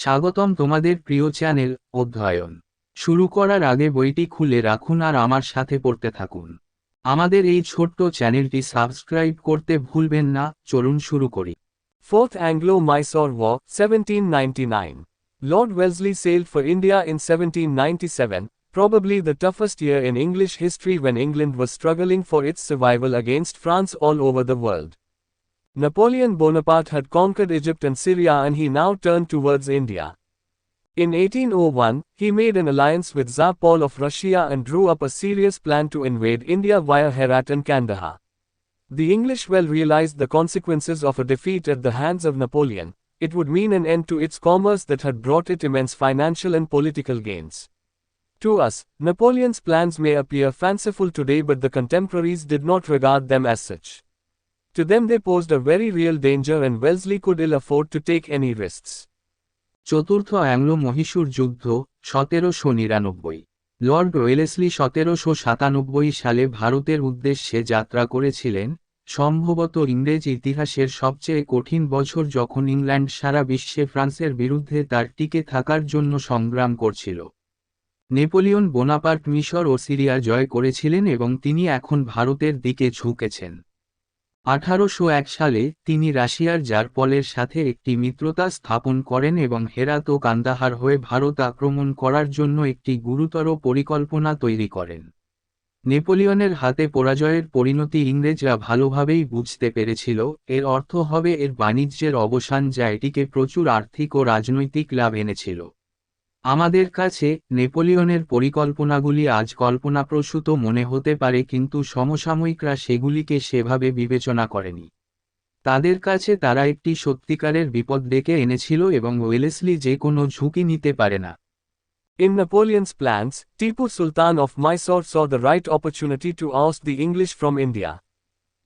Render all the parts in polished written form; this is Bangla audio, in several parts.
স্বাগতম তোমাদের প্রিয় চ্যানেল অধ্যয়ন শুরু করার আগে বইটি খুলে রাখুন আর আমার সাথে পড়তে থাকুন। আমাদের এই ছোট্ট চ্যানেলটি সাবস্ক্রাইব করতে ভুলবেন না। চলুন শুরু করি। Fourth Anglo-Mysore War, 1799. Lord Wellesley sailed for India in 1797, probably the toughest year in English history when England was struggling for its survival against France all over the world. Napoleon Bonaparte had conquered Egypt and Syria and he now turned towards India. In 1801, he made an alliance with Tsar Paul of Russia and drew up a serious plan to invade India via Herat and Kandahar. The English well realized the consequences of a defeat at the hands of Napoleon. It would mean an end to its commerce that had brought it immense financial and political gains. To us, Napoleon's plans may appear fanciful today, but the contemporaries did not regard them as such. To them they posed a very real danger and Wellesley could ill afford to take any risks. চতুর্থ অ্যাংলো মহীশূর যুদ্ধ 1799। লর্ড ওয়েলেসলি 1797 সালে ভারতের উদ্দেশ্যে যাত্রা করেছিলেন, সম্ভবত ইংরেজ ইতিহাসের সবচেয়ে কঠিন বছর যখন ইংল্যান্ড সারা বিশ্বে ফ্রান্সের বিরুদ্ধে তার টিকে থাকার জন্য সংগ্রাম করছিল। নেপোলিয়ন বোনাপার্ট মিশর ও সিরিয়া জয় করেছিলেন এবং তিনি এখন ভারতের দিকে ঝুঁকেছেন। 1801 সালে তিনি রাশিয়ার জার পলের সাথে একটি মিত্রতা স্থাপন করেন এবং হেরাত ও কান্দাহার হয়ে ভারত আক্রমণ করার জন্য একটি গুরুতর পরিকল্পনা তৈরি করেন। নেপোলিয়নের হাতে পরাজয়ের পরিণতি ইংরেজরা ভালোভাবেই বুঝতে পেরেছিল, এর অর্থ হবে এর বাণিজ্যের অবসান যা এটিকে প্রচুর আর্থিক ও রাজনৈতিক লাভ এনেছিল। আমাদের কাছে নেপোলিয়নের পরিকল্পনাগুলি আজ কল্পনাপ্রসূত মনে হতে পারে, কিন্তু সমসাময়িকরা সেগুলিকে সেভাবে বিবেচনা করেনি। তাদের কাছে তারা একটি সত্যিকারের বিপদ ডেকে এনেছিল এবং ওয়েলেসলি যে কোনো ঝুঁকি নিতে পারে না। In Napoleon's plans, Tipu Sultan of Mysore saw the right opportunity to oust the English from India.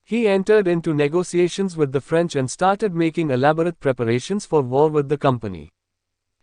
He entered into negotiations with the French and started making elaborate preparations for war with the company.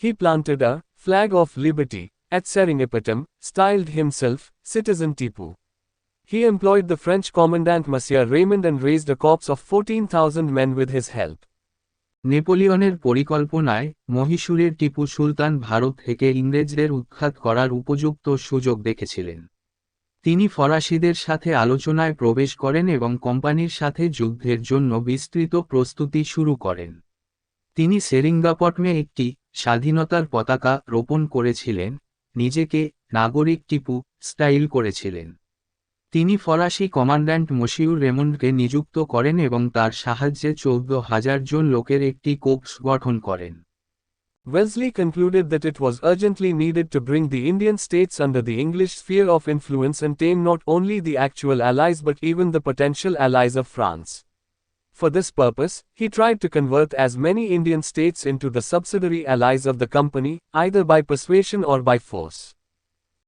He planted a flag of liberty at Seringapatam, styled himself Citizen Tipu. He employed the French commandant Monsieur Raymond and raised a corps of 14,000 men with his help. নেপোলিয়নের পরিকল্পনায় মহীশূরের টিপু সুলতান ভারত থেকে ইংরেজদের উৎখাত করার উপযুক্ত সুযোগ দেখেছিলেন। তিনি ফরাসিদের সাথে আলোচনায় প্রবেশ করেন এবং কোম্পানির সাথে যুদ্ধের জন্য বিস্তৃত প্রস্তুতি শুরু করেন। তিনি সেরিঙ্গাপটমে একটি স্বাধীনতার পতাকা রোপণ করেছিলেন, নিজেকে নাগরিক টিপু স্টাইল করেছিলেন। তিনি ফরাসি কমান্ড্যান্ট মশিউর রেমন্ডকে নিযুক্ত করেন এবং তার সাহায্যে 14,000 জন লোকের একটি কোর্পস গঠন করেন। Wellesley concluded that it was urgently needed to bring the Indian states under the English sphere of influence and tame not only the actual allies but even the potential allies of France. For this purpose, he tried to convert as many Indian states into the subsidiary allies of the company, either by persuasion or by force.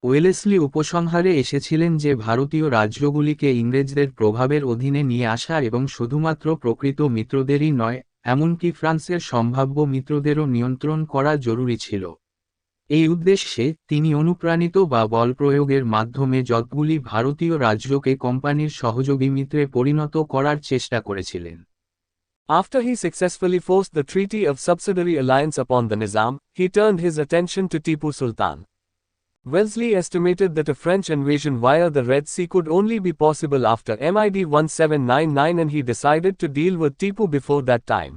Wellesley উপসংহারে এসেছিলেন যে ভারতীয় রাজ্যগুলিকে ইংরেজদের প্রভাবের অধীনে নিয়ে আসা এবং শুধুমাত্র প্রকৃত মিত্রদেরই নয়, এমনকি ফ্রান্সের সম্ভাব্য মিত্রদেরও নিয়ন্ত্রণ করা জরুরি ছিল। এই উদ্দেশ্যে তিনি অনুপ্রাণিত বা বল প্রয়োগের মাধ্যমে যতগুলি ভারতীয় রাজ্যকে কোম্পানির সহযোগী মিত্রে পরিণত করার চেষ্টা করেছিলেন। After he successfully forced the Treaty of Subsidiary Alliance upon the Nizam, he turned his attention to Tipu Sultan. Wellesley estimated that a French invasion via the Red Sea could only be possible after MID 1799 and he decided to deal with Tipu before that time.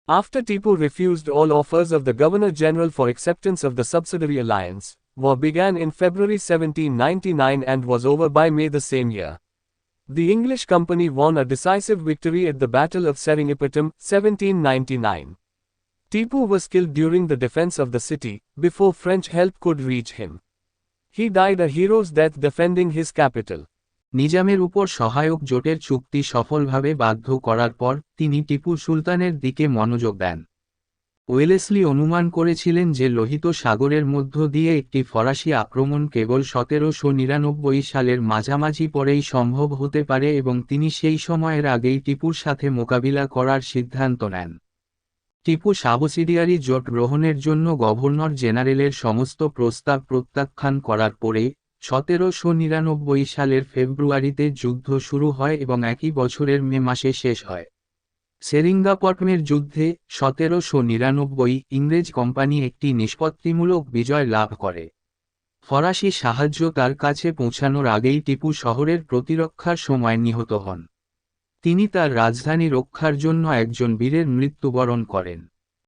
After Tipu refused all offers of the Governor-General for acceptance of the subsidiary alliance, war began in February 1799 and was over by May the same year. The English company won a decisive victory at the Battle of Seringapatam, 1799. Tipu was killed during the defense of the city, before French help could reach him. He died a hero's death defending his capital. নিজামের উপর সহায়ক জোটের চুক্তি সফলভাবে বাধ্য করার পর তিনি টিপু সুলতানের দিকে মনোযোগ দেন। ওয়েলেসলি অনুমান করেছিলেন যে লোহিত সাগরের মধ্য দিয়ে একটি ফরাসি আক্রমণ কেবল 1799 সালের মাঝামাঝি পরেই সম্ভব হতে পারে এবং তিনি সেই সময়ের আগেই টিপুর সাথে মোকাবিলা করার সিদ্ধান্ত নেন। টিপু সাবসিডিয়ারি জোট গ্রহণের জন্য গভর্নর জেনারেলের সমস্ত প্রস্তাব প্রত্যাখ্যান করার পরে 1799 সালের ফেব্রুয়ারিতে যুদ্ধ শুরু হয় এবং একই বছরের মে মাসে শেষ হয়। সেরিঙ্গাপটমের যুদ্ধে 1799 ইংরেজ কোম্পানি একটি নিষ্পত্তিমূলক বিজয় লাভ করে। ফরাসি সাহায্য তার কাছে পৌঁছানোর আগেই টিপু শহরের প্রতিরক্ষার সময় নিহত হন। তিনি তার রাজধানী রক্ষার জন্য একজন বীরের মৃত্যুবরণ করেন।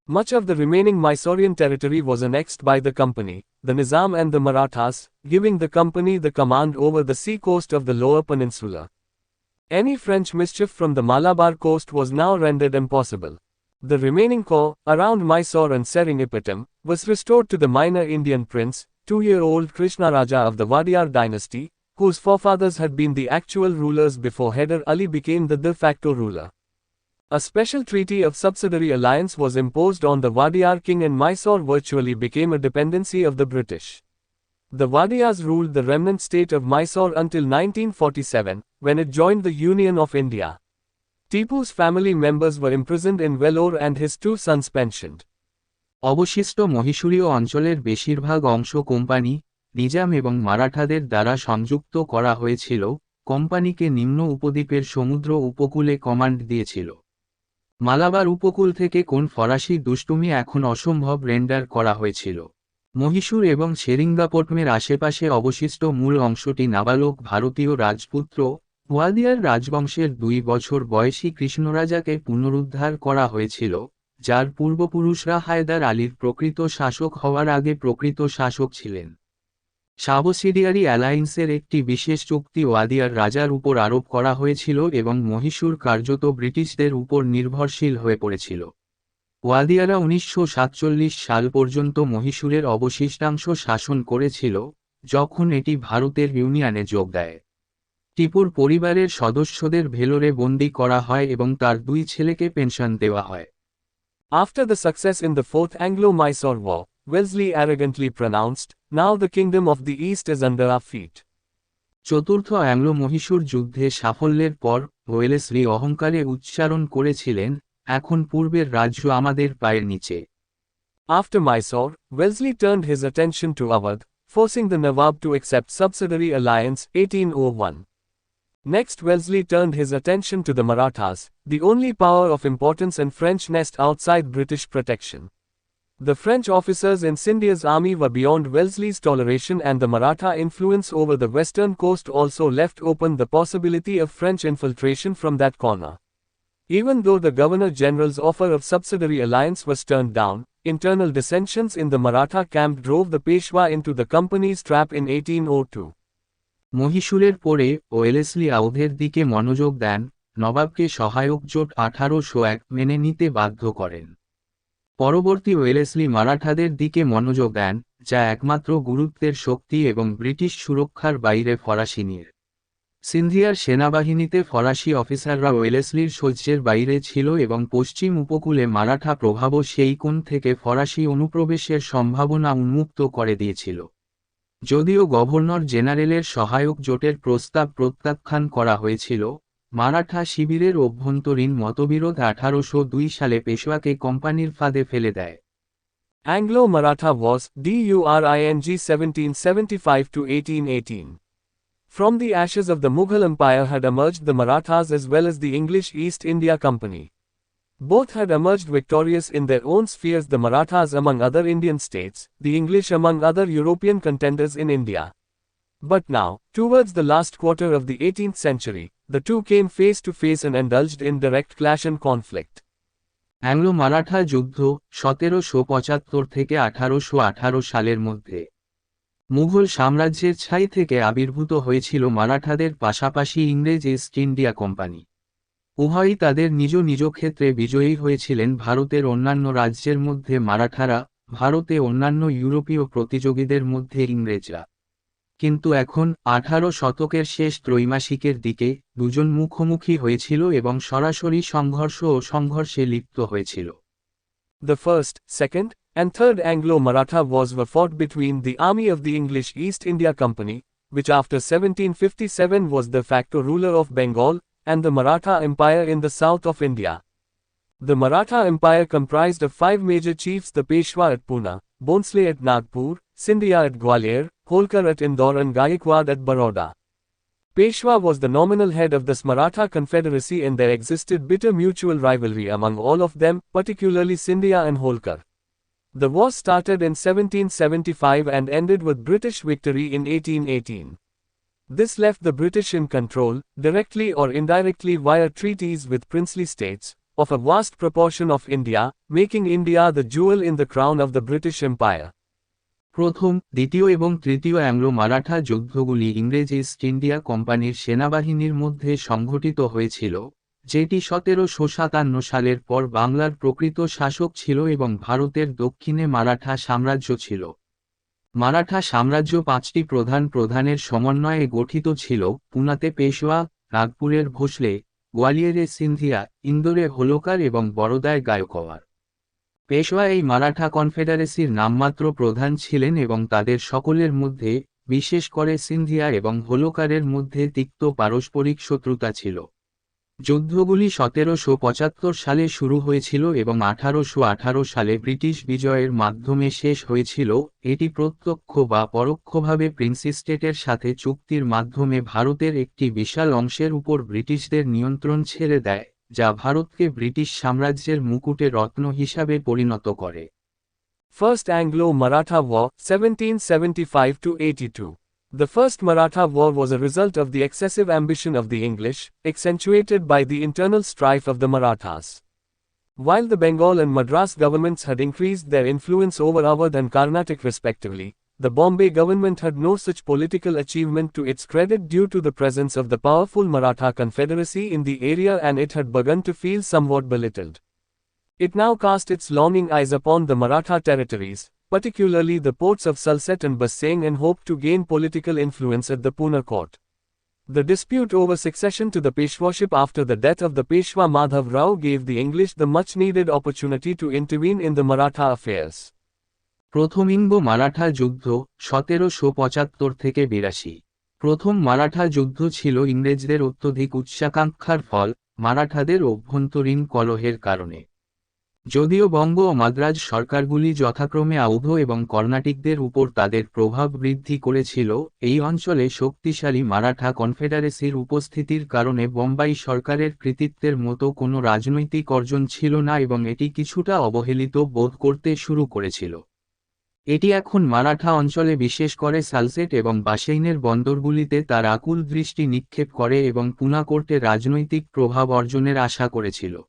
Much of the remaining Mysorean territory was annexed by the company, the Nizam and the Marathas, giving the company the command over the sea coast of the lower peninsula. Any French mischief from the Malabar coast was now rendered impossible. The remaining core, around Mysore and Seringapatam, was restored to the minor Indian prince, 2-year-old Krishnaraja of the Wadiyar dynasty, whose forefathers had been the actual rulers before Hyder Ali became the de facto ruler. A special treaty of subsidiary alliance was imposed on the Wadiyar king and Mysore virtually became a dependency of the British. The Wadiyars ruled the remnant state of Mysore until 1947, when it joined the Union of India. Tipu's family members were imprisoned in Vellore and his 2 sons pensioned. অবশিষ্ট মহীশূরীয় অঞ্চলের বেশিরভাগ অংশ কোম্পানি, নিজাম এবং মারাঠাদের দ্বারা সংযুক্ত করা হয়েছিল। কোম্পানিকে নিম্ন উপদ্বীপের সমুদ্র উপকূলে কমান্ড দিয়েছিল। মালাবার উপকূল থেকে কোন ফরাসি দুষ্টুমি এখন অসম্ভব রেন্ডার করা হয়েছিল। মহীশূর এবং সেরিঙ্গাপটমের আশেপাশে অবশিষ্ট মূল অংশটি নাবালক ভারতীয় রাজপুত্র, ওয়াদিয়ার রাজবংশের 2 বছর বয়সী কৃষ্ণরাজাকে পুনরুদ্ধার করা হয়েছিল, যার পূর্বপুরুষরা হায়দার আলীর প্রকৃত শাসক হওয়ার আগে প্রকৃত শাসক ছিলেন। সাবসিডিয়ারি অ্যালায়েন্সের একটি বিশেষ চুক্তি ওয়াদিয়ার রাজার উপর আরোপ করা হয়েছিল এবং মহীশূর কার্যত ব্রিটিশদের উপর নির্ভরশীল হয়ে পড়েছিল। ওয়াদিয়ারা 1947 সাল পর্যন্ত মহীশূরের অবশিষ্টাংশ শাসন করেছিল, যখন এটি ভারতের ইউনিয়নে যোগ দেয়। টিপুর পরিবারের সদস্যদের ভেলোরে বন্দী করা হয় এবং তার 2 ছেলেকে পেনশন দেওয়া হয়। After the success in the Fourth Anglo-Mysore War, Wellesley arrogantly pronounced, "Now the kingdom of the East is under our feet." চতুর্থ অ্যাংলো মহীশূর যুদ্ধে সাফল্যের পর ওয়েলেসলি অহংকারে উচ্চারণ করেছিলেন, এখন পূর্বের রাজ্য আমাদের পায়ের নিচে। After Mysore, Wellesley turned his attention to Awadh, forcing the Nawab to accept subsidiary alliance 1801. Next Wellesley turned his attention to the Marathas, the only power of importance and French nest outside British protection. The French officers in Scindia's army were beyond Wellesley's toleration and the Maratha influence over the western coast also left open the possibility of French infiltration from that corner. Even though the Governor-General's offer of subsidiary alliance was turned down, internal dissensions in the Maratha camp drove the Peshwa into the company's trap in 1802. মহীশূরের পরে ওয়েলেসলি আউধের দিকে মনোযোগ দেন, নবাবকে সহায়ক জোট 1801 মেনে নিতে বাধ্য করেন। পরবর্তী ওয়েলেসলি মারাঠাদের দিকে মনোযোগ দেন, যা একমাত্র গুরুত্বের শক্তি এবং ব্রিটিশ সুরক্ষার বাইরে ফরাসি নিয়ে। সিন্ধিয়ার সেনাবাহিনীতে ফরাসি অফিসাররা ওয়েলেসলির সহ্যের বাইরে ছিল এবং পশ্চিম উপকূলে মারাঠা প্রভাবও সেই কোণ থেকে ফরাসি অনুপ্রবেশের সম্ভাবনা উন্মুক্ত করে দিয়েছিল। যদিও গভর্নর জেনারেলের সহায়ক জোটের প্রস্তাব প্রত্যাখ্যান করা হয়েছিল, মারাঠা শিবিরের অভ্যন্তরীণ মতবিরোধ 1802 সালে পেশওয়াকে কোম্পানির ফাঁদে ফেলে দেয়। Anglo-Maratha Wars, DURING 1775–1818. From the ashes of the Mughal Empire had emerged the Marathas as well as the English East India Company. Both had emerged victorious in their own spheres, the Marathas among other Indian states, the English among other European contenders in India. But now, towards the last quarter of the 18th century, the two came face to face and indulged in direct clash and conflict. Anglo Maratha যুদ্ধ 1775 থেকে 1818 সালের মধ্যে মুঘল সাম্রাজ্যের ছাই থেকে আবির্ভূত হয়েছিল মারাঠাদের পাশাপাশি ইংরেজ ইস্ট ইন্ডিয়া কোম্পানি। উভয়ই তাদের নিজ নিজ ক্ষেত্রে বিজয়ী হয়েছিলেন। ভারতের অন্যান্য রাজ্যের মধ্যে মারাঠারা, ভারতে অন্যান্য ইউরোপীয় প্রতিযোগীদের মধ্যে ইংরেজরা। কিন্তু এখন 18 শতকের শেষ ত্রৈমাসিকের দিকে দুজন মুখোমুখি হয়েছিল এবং সরাসরি সংঘর্ষ ও সংঘর্ষে লিপ্ত হয়েছিল। The first, second, and third Anglo-Maratha wars were fought between the army of the English East India Company, which after 1757 was the de facto ruler of Bengal, and the Maratha Empire in the south of India. The Maratha Empire comprised of 5 major chiefs: the Peshwa at Pune, Bhonsle at Nagpur, Scindia at Gwalior, Holkar at Indore and Gaikwad at Baroda. Peshwa was the nominal head of this Maratha confederacy and there existed bitter mutual rivalry among all of them, particularly Scindia and Holkar. The war started in 1775 and ended with British victory in 1818. This left the British in control, directly or indirectly via treaties with princely states, of a vast proportion of India, making India the jewel in the crown of the British Empire. প্রথম, দ্বিতীয় এবং তৃতীয় অ্যাংলো মারাঠা যুদ্ধগুলি ইংরেজ ইস্ট ইন্ডিয়া কোম্পানির সেনাবাহিনীর মধ্যে সংঘটিত হয়েছিল, যেটি 1757 সালের পর বাংলার প্রকৃত শাসক ছিল এবং ভারতের দক্ষিণে মারাঠা সাম্রাজ্য ছিল। মারাঠা সাম্রাজ্য 5টি প্রধানের সমন্বয়ে গঠিত ছিল: পুনাতে পেশওয়া, নাগপুরের ভোসলে, গোয়ালিয়রে সিন্ধিয়া, ইন্দোরে হোলকার এবং বরোদায় গায়কওয়াড়। পেশওয়া এই মারাঠা কনফেডারেসির নামমাত্র প্রধান ছিলেন এবং তাদের সকলের মধ্যে, বিশেষ করে সিন্ধিয়া এবং হোলকারের মধ্যে তিক্ত পারস্পরিক শত্রুতা ছিল। যুদ্ধগুলি 1775 সালে শুরু হয়েছিল এবং 1818 সালে ব্রিটিশ বিজয়ের মাধ্যমে শেষ হয়েছিল। এটি প্রত্যক্ষ বা পরোক্ষভাবে প্রিন্সি স্টেটের সাথে চুক্তির মাধ্যমে ভারতের একটি বিশাল অংশের উপর ব্রিটিশদের নিয়ন্ত্রণ ছেড়ে দেয়, যা ভারতকে ব্রিটিশ সাম্রাজ্যের মুকুটে রত্ন হিসাবে পরিণত করে। First Anglo-Maratha War, 1775–82. The First Maratha War was a result of the excessive ambition of the English, accentuated by the internal strife of the Marathas. While the Bengal and Madras governments had increased their influence over Awadh and Carnatic respectively, the Bombay government had no such political achievement to its credit due to the presence of the powerful Maratha Confederacy in the area, and it had begun to feel somewhat belittled. It now cast its longing eyes upon the Maratha territories, particularly the ports of Salsette and Bassein, and hoped to gain political influence at the Pune court. The dispute over succession to the Peshwaship after the death of the Peshwa Madhav Rao gave the English the much-needed opportunity to intervene in the Maratha affairs. প্রথম ইঙ্গো-মারাঠা যুদ্ধ, 1775–82। প্রথম মারাঠা যুদ্ধ ছিল ইংরেজদের অত্যধিক উচ্চাকাঙ্ক্ষার ফল, মারাঠাদের অভ্যন্তরীণ কলহের কারণে। যদিও বঙ্গ ও মাদ্রাজ সরকারগুলি যথাক্রমে আউধ এবং কর্ণাটিকদের উপর তাদের প্রভাব বৃদ্ধি করেছিল, এই অঞ্চলে শক্তিশালী মারাঠা কনফেডারেসির উপস্থিতির কারণে বোম্বাই সরকারের কৃতিত্বের মতো কোনো রাজনৈতিক অর্জন ছিল না এবং এটি কিছুটা অবহেলিত বোধ করতে শুরু করেছিল। এটি এখন মারাঠা অঞ্চলে, বিশেষ করে সালসেট এবং বাসেইনের বন্দরগুলিতে তার আকুল দৃষ্টি নিক্ষেপ করে এবং পুনা কোর্টে রাজনৈতিক প্রভাব অর্জনের আশা করেছিল।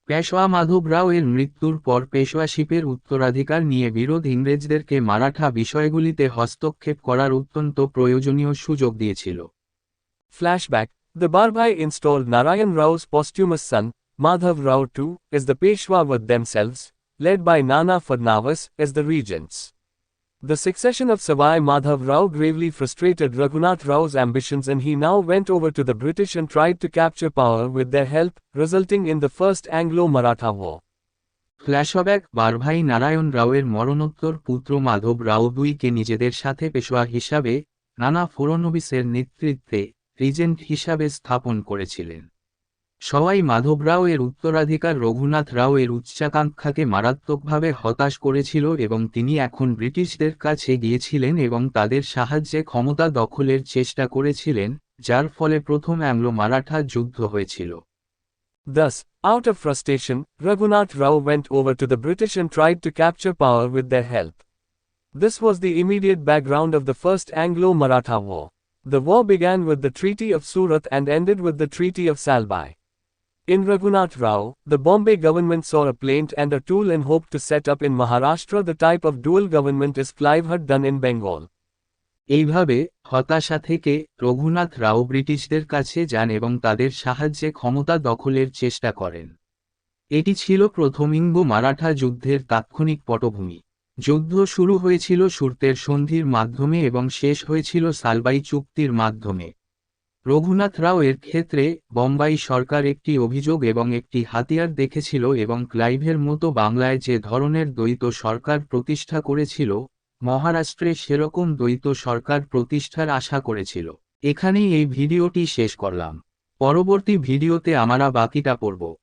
পেশওয়া মাধব রাও এর মৃত্যুর পর পেশওয়াশিপের উত্তরাধিকার নিয়ে বিরোধ ইংরেজদেরকে মারাঠা বিষয়গুলিতে হস্তক্ষেপ করার অত্যন্ত প্রয়োজনীয় সুযোগ দিয়েছিল। Flashback: The Barbhai installed Narayan Rao's posthumous son, Madhav Rao II, as the Peshwa with themselves, led by Nana Fadnavas, as the regents. The succession of Savai Madhav Rao gravely frustrated Raghunath Rao's ambitions, and he now went over to the British and tried to capture power with their help, resulting in the First Anglo-Maratha War. Flashback: Barbhai Narayan রাওয়ের মরণোত্তর পুত্র মাধব রাও দুইকে নিজেদের সাথে পেশওয়া হিসাবে, নানা ফড়নবিসের নেতৃত্বে, রিজেন্ট হিসাবে স্থাপন করেছিলেন। সবাই মাধব রাও এর উত্তরাধিকার রঘুনাথ রাও এর উচ্চাকাঙ্ক্ষাকে মারাত্মকভাবে হতাশ করেছিল এবং তিনি এখন ব্রিটিশদের কাছে গিয়েছিলেন এবং তাদের সাহায্যে ক্ষমতা দখলের চেষ্টা করেছিলেন, যার ফলে প্রথম অ্যাংলো-মারাঠা যুদ্ধ হয়েছিল। Thus, out of frustration, Raghunath Rao went over to the British and tried to capture power with their help. This was the immediate background of the First Anglo-Maratha War. The war began with the Treaty of Surat and ended with the Treaty of Salbai. In Raghunath Rao, the Bombay government saw a plaint and a tool and hoped to set up in Maharashtra the type of dual government as Clive had done in Bengal. এইভাবে, হতাশা থেকে, রঘুনাথ রাও ব্রিটিশদের কাছে যান এবং তাদের সাহায্যে ক্ষমতা দখলের চেষ্টা করেন। এটি ছিল প্রথম ইঙ্গো-মারাঠা যুদ্ধের তাৎক্ষণিক পটভূমি। যুদ্ধ শুরু হয়েছিল শুরতের সন্ধির মাধ্যমে এবং শেষ হয়েছিল সালবাই চুক্তির মাধ্যমে। রঘুনাথ রাও এর ক্ষেত্রে, বোম্বাই সরকার একটি অভিযোগ এবং একটি হাতিয়ার দেখেছিল এবং ক্লাইভের মতো বাংলায় যে ধরনের দ্বৈত সরকার প্রতিষ্ঠা করেছিল, মহারাষ্ট্রে সেরকম দ্বৈত সরকার প্রতিষ্ঠার আশা করেছিল। এখানেই এই ভিডিওটি শেষ করলাম। পরবর্তী ভিডিওতে আমরা বাকিটা পড়ব।